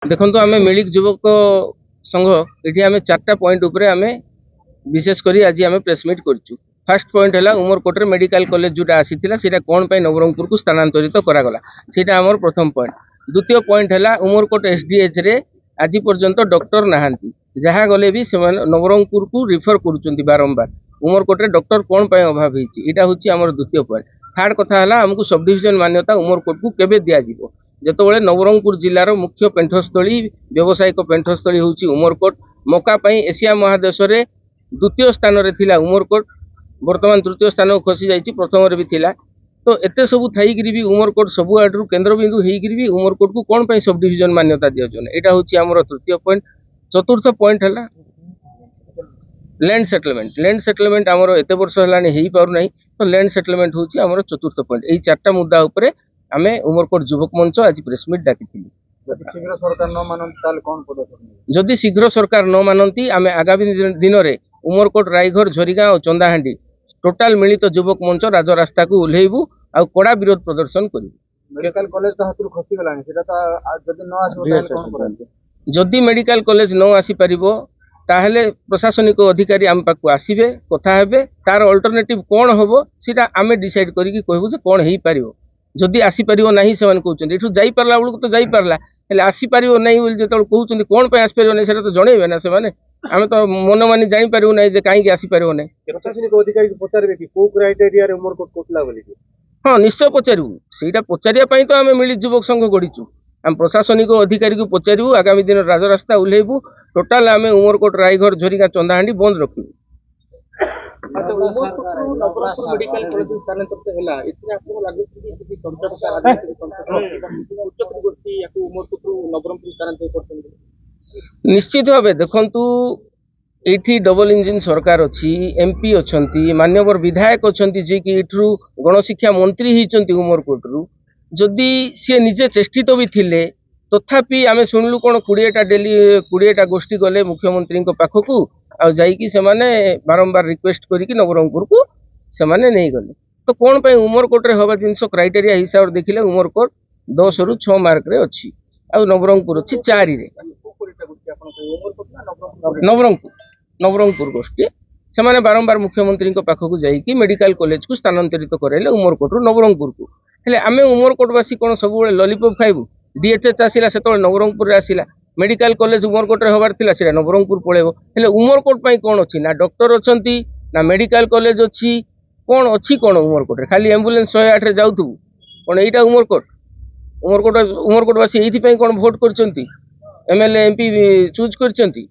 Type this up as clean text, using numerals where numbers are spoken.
देखो आम मिलिक युवक संघ ये आम 4टा पॉइंट उपरे आम विशेषकर आज आम प्रेसमिट करूँ। फास्ट पॉइंट है उमरकोट मेडिकल कॉलेज जोटा आसीला से कौन पर नवरंगपुर को स्थानांतरित करागला सीटा आमर प्रथम पॉइंट। द्वितीय पॉइंट है उमरकोट एसडीएच रे आज पर्यंत डॉक्टर नहांती जहाँ गले भी नवरंगपुर को रिफर कर बारंबार उमरकोट डॉक्टर कौन पर अभाव होता हूँ आमर द्वितीय पॉइंट। थर्ड कथा है आमको सब डिविजन मान्यता उमरकोट को केवे दिज्व जितेबाला नवरंगपुर जिलार मुख्य पेंठस्थली व्यावसायिक पेंठस्थली हूँ उमरकोट। मका एशिया महादेश में द्वितीय स्थान में थिला उमरकोट बर्तमान तृतीय स्थान को खसी जाइए प्रथम भी थिला। तो एते सबू थी भी उमरकोट सबू आडू केन्द्रबिंदु होकर भी उमरकोट को कौन सब डिविजन मान्यता दिजाऊन यहाँ हूँ आमर तृतीय पॉइंट। चतुर्थ पॉइंट है लैंड सेटलमेंट। लैंड सेटलमेंट आमर एत वर्ष है पारना तो लैंड सेटलमेंट हूँ आमर चतुर्थ पॉइंट। यही 4टा मुद्दा उपरे आम उमरकोट युवक मंच आज प्रेसमिट डाकी जदि शीघ्र सरकार न मानती आम आगामी दिन में उमरकोट रायघर झरीगाँ और चंदाहांडी टोटाल मिलित युवक मंच राजरास्ता को ओह्लैबू आ कड़ा विरोध प्रदर्शन करूँ। मेडिकल कॉलेज तो हाथ खसीगला जदि मेडिकल कॉलेज न आसी पारिबो ताहले प्रशासनिक अधिकारी आम पाक आसबे कथा हेबे तार अल्टरनेटिव कौन हम सीटा आम डिसाइड करिकी कहबू कौन हो पारिबो। जदि आसी पारिबो नहीं से कहते एठू जाई पारला बेलू तो जाई पारला हेले आसी पारिबो नहीं बोली जो कहते कौन पे आसी पारिबो नहीं सेटा तो जणेबे ना से माने आम तो मन मानी जाई पारिबो नहीं जे काहे आसी पारिबो नहीं। प्रशासनिक अधिकारी को पचारबे कि को क्राइटेरिया रे उमरकोट कोटला बोली हाँ निश्चय पचारू सेटा पचारिया पई तो आम मिलित युवक संघ गढ़ीचु। आम प्रशासनिक अधिकारी को पचारू आगामी दिन राजरास्ता ओह्लैबू टोटाल आम उमरकोट रायघर झरीगाँ चंदाहांडी बंद रखू। निश्चित भाव देखु ये डबल इंजिन सरकार अच्छी एमपी अच्छा मान्यवर विधायक अच्छा जी कि इठू गणशिक्षा मंत्री होती उमरकोटू जदि सी निजे चेष्टित भी थिले तथापि आम शुणिलु कौन 20टा डेली 20टा गोष्ठी गले मुख्यमंत्री पाखक आईकी से बारंबार रिक्वेस्ट करिकी नवरंगपुर को से नहीं गले। तो कौन पर उमरकोट रे हवा जिनस क्राइटेरिया हिसाब से देखिले उमरकोट 10 रु 6 मार्क रे अच्छी आ नवरंगपुर अच्छी 4 रे नवरंगपुर गोष्ठी से बारंबार मुख्यमंत्री पाखक जाइकी मेडिकल कॉलेज को स्थानांतरित कराइले उमरकोट रु नवरंगपुर को। हेले आमे उमरकोटवासी कौन सब लॉलीपॉप खाइबू डीएचएच आसिला से नवरंगपुर आसिला मेडिकल कॉलेज उमरकोट रे हबार थिला सेटा नवरंगपुर पळेबो। हेले उमरकोट पई कोन अछि ना डॉक्टर अछंती ना मेडिकल कॉलेज अछि कोन अछि कोन उमरकोट रे खाली एम्बुलेंस 108 रे जाउथु कोन एटा उमरकोटवासी एथि पई कोन वोट करचंती एमएलए एमपी चूज करचंती।